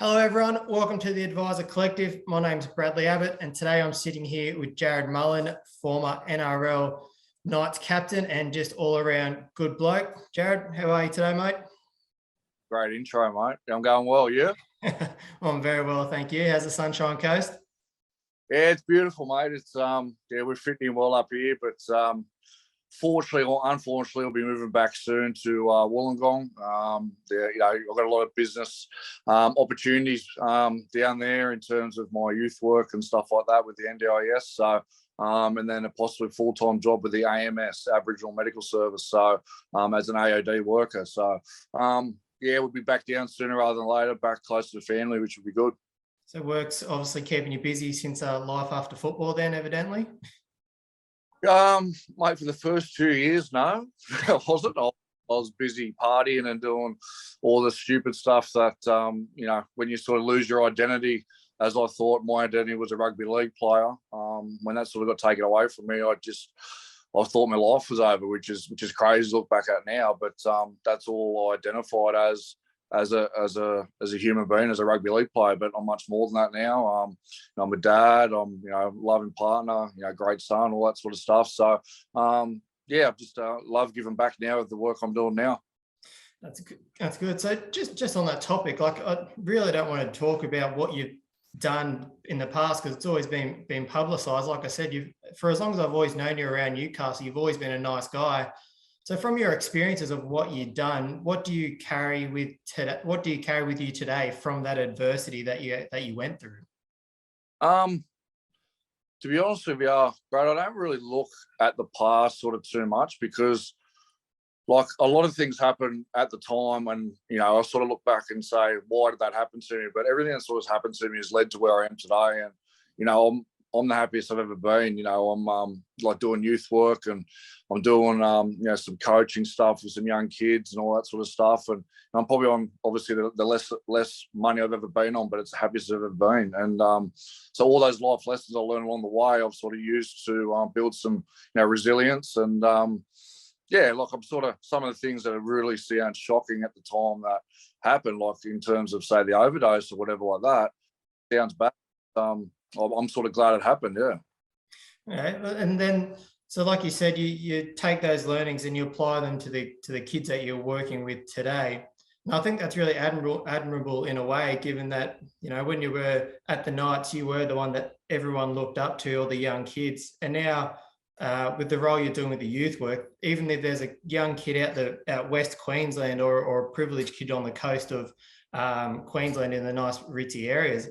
Hello, everyone. Welcome to the Advisor Collective. My name's Bradley Abbott, and today I'm sitting here with Jared Mullen, former NRL Knights captain and just all around good bloke. Jared, how are you today, mate? Great intro, mate. I'm going well, yeah? I'm very well, thank you. How's the Sunshine Coast? Yeah, it's beautiful, mate. It's we're fitting in well up here, but fortunately or unfortunately, we'll be moving back soon to Wollongong. I've got a lot of business opportunities down there in terms of my youth work and stuff like that with the NDIS. So, and then a possibly full-time job with the AMS, Aboriginal Medical Service. So, as an AOD worker. So, we'll be back down sooner rather than later, back close to the family, which would be good. So work's obviously keeping you busy since life after football then, evidently? Mate, for the first 2 years, no, I wasn't. I was busy partying and doing all the stupid stuff that, when you sort of lose your identity, as I thought my identity was a rugby league player. When that sort of got taken away from me, I thought my life was over, which is crazy to look back at now. But that's all I identified as a human being, as a rugby league player. But I'm much more than that now. I'm a dad. I'm a loving partner. Great son, all that sort of stuff. So I just love giving back now with the work I'm doing now. That's good. That's good. So just on that topic, like I really don't want to talk about what you've done in the past because it's always been publicised. Like I said, for as long as I've always known you around Newcastle, you've always been a nice guy. So from your experiences of what you've done, what do you carry with today? What do you carry with you today from that adversity that you went through? To be honest with you, Brad, I don't really look at the past sort of too much because, like, a lot of things happen at the time, and I sort of look back and say, why did that happen to me? But everything that sort of happened to me has led to where I am today, and I'm the happiest I've ever been. I'm like doing youth work, and I'm doing some coaching stuff with some young kids and all that sort of stuff. And I'm probably on obviously the less money I've ever been on, but it's the happiest I've ever been. And so all those life lessons I learned along the way, I've sort of used to build some resilience. And I'm sort of some of the things that really sound shocking at the time that happened, like in terms of say the overdose or whatever like that, sounds bad. I'm sort of glad it happened, yeah. Yeah, and then so like you said, you take those learnings and you apply them to the kids that you're working with today. And I think that's really admirable in a way, given that when you were at the Knights, you were the one that everyone looked up to, all the young kids, and now with the role you're doing with the youth work, even if there's a young kid out West Queensland or a privileged kid on the coast of Queensland in the nice ritzy areas,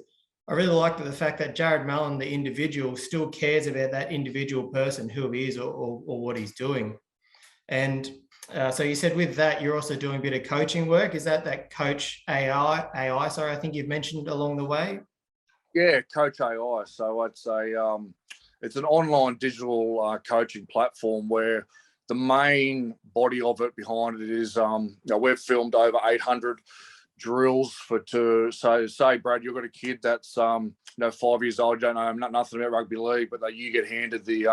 I really like the fact that Jared Mullen, the individual, still cares about that individual person, who he is or what he's doing. And so you said with that, you're also doing a bit of coaching work. Is that Coach AI? Sorry, I think you've mentioned along the way. Yeah, Coach AI. So I'd say it's an online digital coaching platform where the main body of it behind it is we've filmed over 800 drills say Brad, you've got a kid that's 5 years old, don't know nothing about rugby league, but you get handed the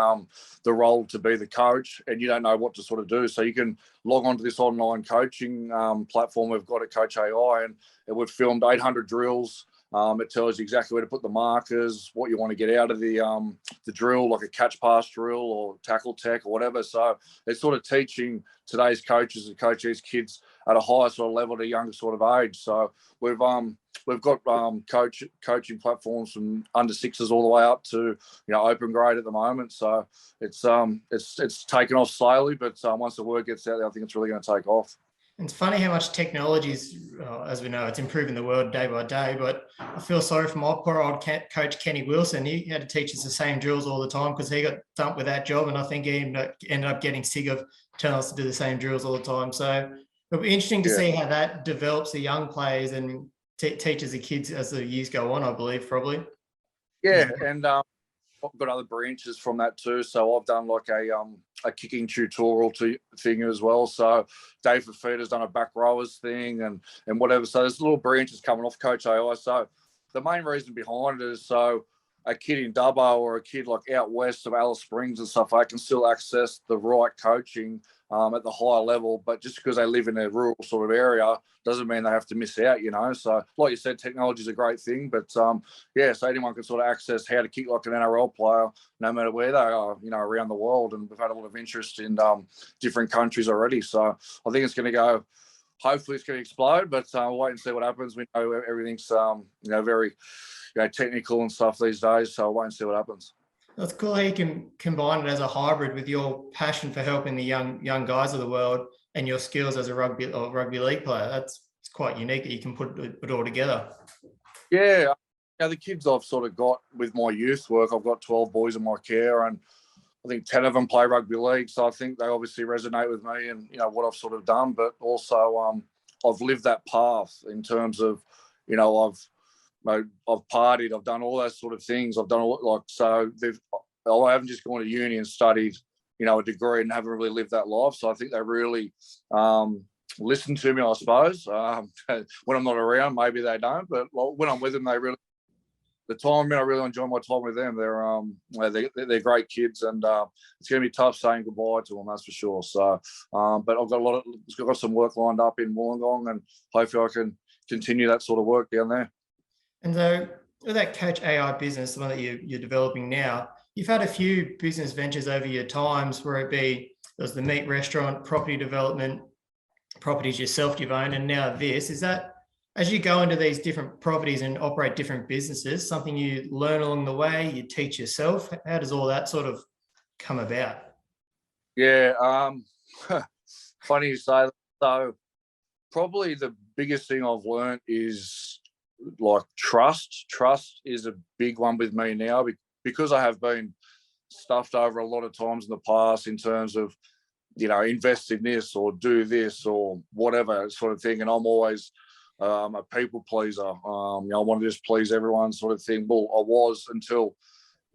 role to be the coach and you don't know what to sort of do, so you can log on to this online coaching platform we've got at Coach AI, and we've filmed 800 drills. It tells you exactly where to put the markers, what you want to get out of the drill, like a catch pass drill or tackle tech or whatever. So it's sort of teaching today's coaches to coach these kids at a higher sort of level at a younger sort of age. So we've got coaching platforms from under sixes all the way up to open grade at the moment. So it's taken off slowly, but once the word gets out there, I think it's really going to take off. It's funny how much technology is, as we know, it's improving the world day by day. But I feel sorry for my poor old coach, Kenny Wilson. He had to teach us the same drills all the time because he got dumped with that job. And I think he ended up getting sick of telling us to do the same drills all the time. So it'll be interesting to see how that develops the young players and teaches the kids as the years go on, I believe, probably. Yeah, and I've got other branches from that too. So I've done like a kicking tutorial thing as well. So Dave Fafita's done a back rowers thing and whatever. So there's little branches coming off Coach AI. So the main reason behind it is so a kid in Dubbo or a kid like out west of Alice Springs and stuff, I can still access the right coaching at the higher level. But just because they live in a rural sort of area doesn't mean they have to miss out, you know. So, like you said, technology is a great thing. But, so anyone can sort of access how to kick like an NRL player, no matter where they are, you know, around the world. And we've had a lot of interest in different countries already. So I think it's going to go, hopefully it's going to explode, but we'll wait and see what happens. We know everything's, very technical and stuff these days. So I'll wait and see what happens. That's cool how you can combine it as a hybrid with your passion for helping the young guys of the world and your skills as a rugby league player. It's quite unique that you can put it all together. Yeah, the kids I've sort of got with my youth work, I've got 12 boys in my care, and I think 10 of them play rugby league. So I think they obviously resonate with me and, what I've sort of done, but also I've lived that path in terms of, I've partied, I've done all those sort of things. I've done I haven't just gone to uni and studied, a degree and haven't really lived that life. So I think they really listen to me, I suppose. When I'm not around, maybe they don't, but when I'm with them, they really, I really enjoy my time with them. They're great kids, and it's going to be tough saying goodbye to them, that's for sure. So, but I've got some work lined up in Wollongong, and hopefully I can continue that sort of work down there. And so with that Coach AI business, the one that you're developing now, you've had a few business ventures over your times, where there's the meat restaurant, property development, properties yourself you've owned, and now this. Is that, as you go into these different properties and operate different businesses, something you learn along the way, you teach yourself? How does all that sort of come about? Yeah, funny you say that. So probably the biggest thing I've learned is like trust. Trust is a big one with me now, because I have been stuffed over a lot of times in the past in terms of, invest in this or do this or whatever sort of thing. And I'm always a people pleaser. I want to just please everyone sort of thing. Well, I was until,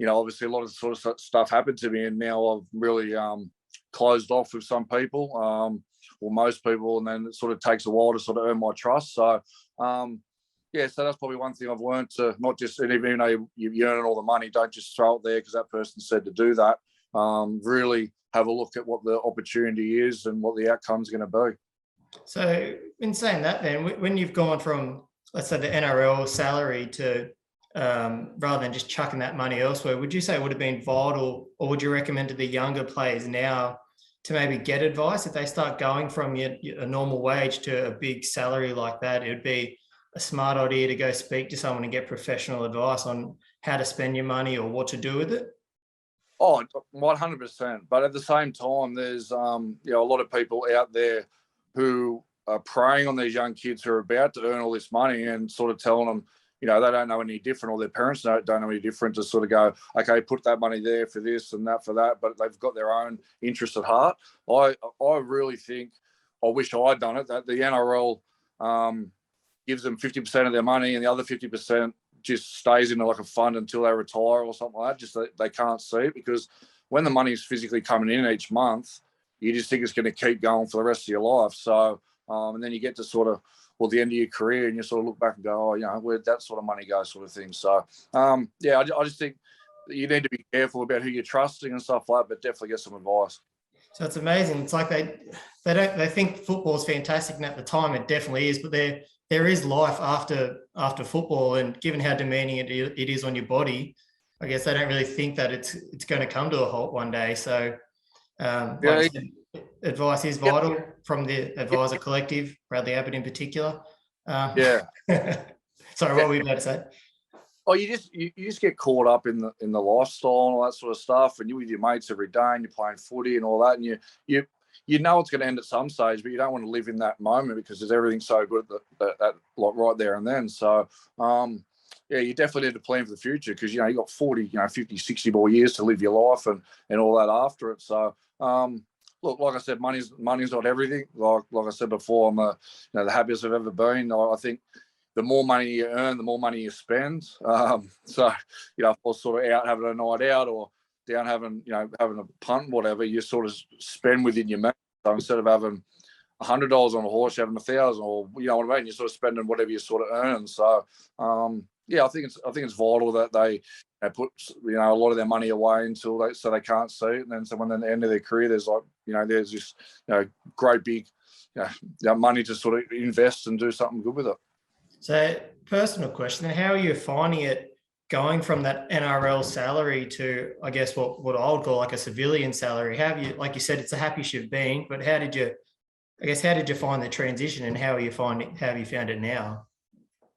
obviously a lot of sort of stuff happened to me, and now I've really closed off with some people, or most people, and then it sort of takes a while to sort of earn my trust. So, so that's probably one thing I've learned, to not just, and even though you're earning all the money, don't just throw it there because that person said to do that. Really have a look at what the opportunity is and what the outcome is going to be. So in saying that, then, when you've gone from, let's say, the NRL salary to rather than just chucking that money elsewhere, would you say it would have been vital, or would you recommend to the younger players now to maybe get advice if they start going from a normal wage to a big salary like that? It would be a smart idea to go speak to someone and get professional advice on how to spend your money or what to do with it? Oh, 100%. But at the same time, there's a lot of people out there who are preying on these young kids who are about to earn all this money and sort of telling them, they don't know any different, or their parents don't know any different, to sort of go, okay, put that money there for this and that for that, but they've got their own interest at heart. I really think, I wish I'd done it, that the NRL gives them 50% of their money, and the other 50% just stays in like a fund until they retire or something like that. Just they can't see it, because when the money is physically coming in each month, you just think it's going to keep going for the rest of your life. So, and then you get to sort of, the end of your career, and you sort of look back and go, where'd that sort of money go, sort of thing. So, I just think you need to be careful about who you're trusting and stuff like that, but definitely get some advice. So it's amazing. It's like they think football is fantastic, and at the time it definitely is, but there is life after football, and given how demeaning it is on your body, I guess they don't really think that it's going to come to a halt one day. So, like said, advice is vital from the Advisor Collective, Bradley Abbott in particular. Sorry, what were you about to say? Oh, you just get caught up in the lifestyle and all that sort of stuff, and you're with your mates every day, and you're playing footy and all that, and you know it's going to end at some stage, but you don't want to live in that moment because there's everything so good that like right there and then. So, you definitely need to plan for the future, because, you got 40, 50, 60 more years to live your life and all that after it. So, look, like I said, money's not everything. Like I said before, I'm the happiest I've ever been. I think the more money you earn, the more money you spend. So, if I was sort of out having a night out, or down having a punt, whatever, you sort of spend within your means. So instead of having $100 on a horse, you're having 1,000, or you know what I mean. You're sort of spending whatever you sort of earn. So, yeah, I think it's vital that they put a lot of their money away until so they can't see it, and then so when at the end of their career, there's there's this great big money to sort of invest and do something good with it. So, personal question: how are you finding it going from that NRL salary to, I guess, what I would call like a civilian salary? How have you, like you said, it's a happy shift being, but how did you find the transition, and how have you found it now?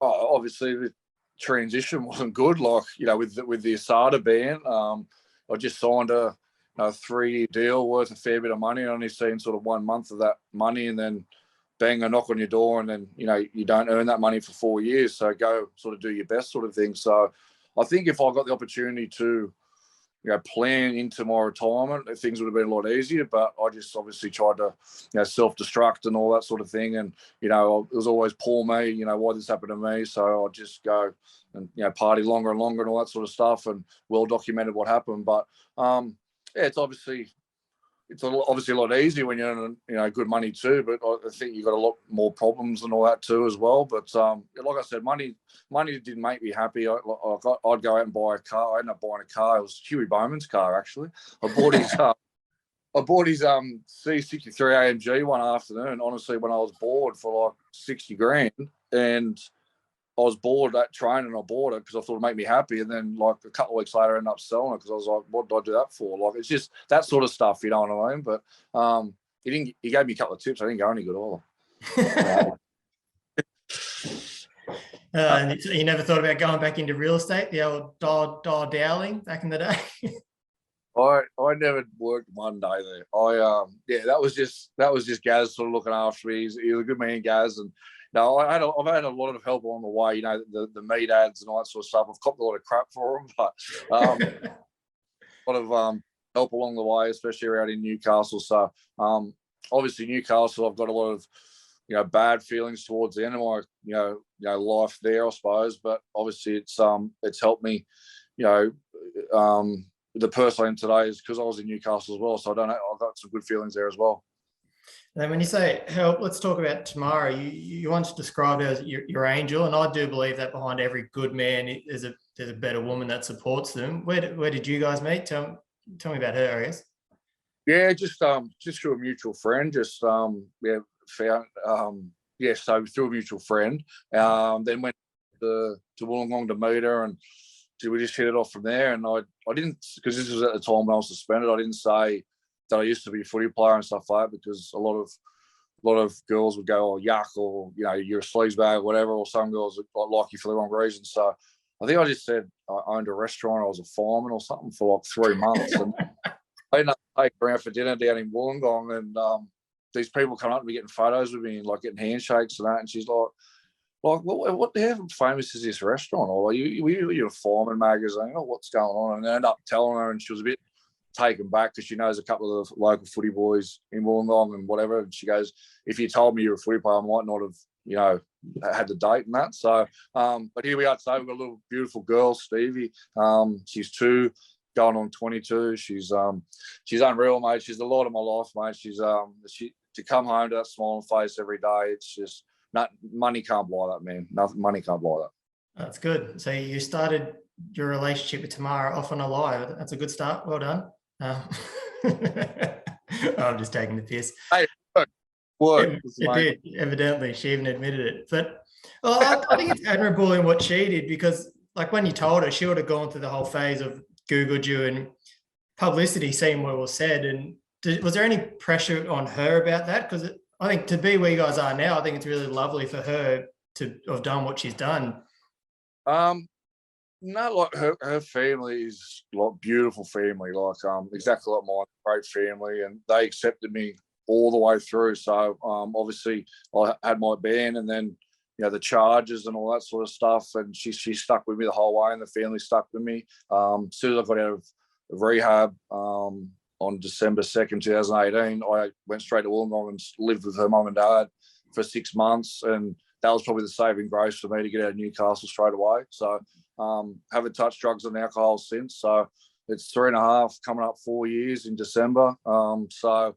Oh, obviously the transition wasn't good. Like with the Asada ban, I just signed a 3-year deal worth a fair bit of money. I only seen sort of 1 month of that money, and then bang, a knock on your door, and then you don't earn that money for 4 years. So go sort of do your best, sort of thing. So I think if I got the opportunity to plan into my retirement, things would have been a lot easier. But I just obviously tried to self-destruct and all that sort of thing. And it was always poor me. Why this happened to me? So I just go and party longer and longer and all that sort of stuff, and well documented what happened. But it's obviously a lot easier when you're earning good money too. But I think you got a lot more problems and all that too as well. But like I said, money didn't make me happy. I'd go out and buy a car. I ended up buying a car. It was Huey Bowman's car, actually. I bought his C63 AMG one afternoon, honestly, when I was bored, for like 60 grand, and I was bored at training, and I bought it because I thought it'd make me happy. And then like a couple of weeks later, I ended up selling it because I was like, what did I do that for? Like, it's just that sort of stuff, you know what I mean? But he gave me a couple of tips. I didn't go any good either. And you never thought about going back into real estate, the old Dow Dowling back in the day? I never worked one day there. That was just Gaz sort of looking after me. He was a good man, Gaz, and I've had a lot of help along the way. The meat ads and all that sort of stuff. I've copped a lot of crap for them, but a lot of help along the way, especially around in Newcastle. So obviously Newcastle, I've got a lot of bad feelings towards the end of my life there, I suppose. But obviously it's helped me. The person I am today is because I was in Newcastle as well. So I've got some good feelings there as well. And then when you say help, let's talk about Tamara. You once described her as your angel, and I do believe that behind every good man there's a better woman that supports them. Where did you guys meet? Tell me about her, I guess. Yeah, just through a mutual friend. So through a mutual friend. Then went to Wollongong to meet her, and we just hit it off from there. And I didn't, because this was at the time when I was suspended, I didn't say that I used to be a footy player and stuff like that, because a lot of girls would go, oh, yuck, or you're a sleaze bag or whatever, or some girls would like you for the wrong reason. So I think I just said I owned a restaurant, I was a fireman or something for like 3 months, and I ended up taking her around for dinner down in Wollongong, and these people come up to me getting photos with me and like getting handshakes and that, and she's like, what the hell famous is this restaurant? Or you're a fireman magazine, what's going on? And I ended up telling her, and she was a bit taken back because she knows a couple of local footy boys in Wollongong and whatever. And she goes, if you told me you're a footy player, I might not have, had the date and that. So, but here we are today. We've got a little beautiful girl, Stevie. She's 2, going on 22. She's unreal, mate. She's the light of my life, mate. She's to come home to that smiling face every day. It's just money can't buy that, man. Nothing, money can't buy that. That's good. So you started your relationship with Tamara off on a lie. That's a good start. Well done. I'm just taking the piss. Hey, work. It did. Evidently, she even admitted it. But I think it's admirable in what she did, because like when you told her, she would have gone through the whole phase of Googled you and publicity seemed what was said. And was there any pressure on her about that? Because I think to be where you guys are now, I think it's really lovely for her to have done what she's done. No, like her family is like beautiful family, like exactly like mine, great family, and they accepted me all the way through. So obviously I had my ban, and then the charges and all that sort of stuff, and she stuck with me the whole way, and the family stuck with me. As soon as I got out of rehab on December 2nd, 2018, I went straight to Wollongong and lived with her mum and dad for 6 months, and that was probably the saving grace for me to get out of Newcastle straight away. So haven't touched drugs and alcohol since. So it's 3.5, coming up 4 years in December. So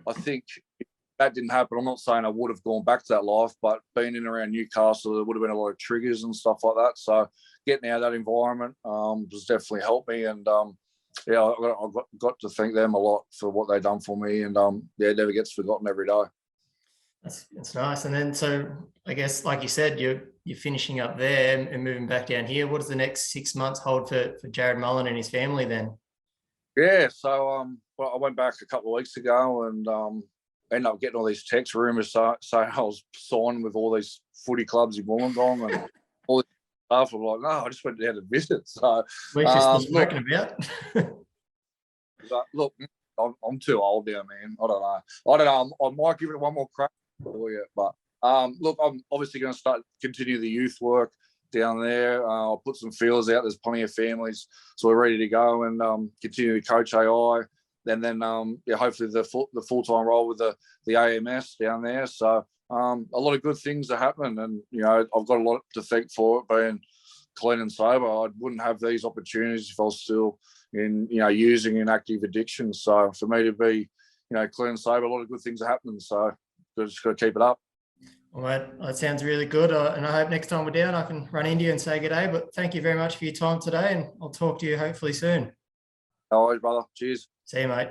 I think that didn't happen. I'm not saying I would have gone back to that life, but being in and around Newcastle, there would have been a lot of triggers and stuff like that. So getting out of that environment has definitely helped me. And yeah, I got to thank them a lot for what they've done for me. And yeah, it never gets forgotten every day. That's nice. And then, so I guess, like you said, you're finishing up there and moving back down here. What does the next 6 months hold for Jared Mullen and his family then? Yeah, so well, I went back a couple of weeks ago and ended up getting all these text rumours saying I was signed with all these footy clubs in Wollongong and all this stuff. I'm like, no, I just went down to visit. So We're just talking about. look, I'm too old now, man. I don't know. I might give it one more crack for you, but look, I'm obviously going to continue the youth work down there. I'll put some feelers out. There's plenty of families, so we're ready to go and continue to coach AI. And then yeah, hopefully the full-time role with the AMS down there. So a lot of good things are happening, and you know, I've got a lot to thank for it being clean and sober. I wouldn't have these opportunities if I was still in, you know, using an active addiction. So for me to be, you know, clean and sober, a lot of good things are happening. So just got to keep it up. Well, that sounds really good. And I hope next time we're down, I can run into you and say good day. But thank you very much for your time today, and I'll talk to you hopefully soon. No worries, brother. Cheers. See you, mate.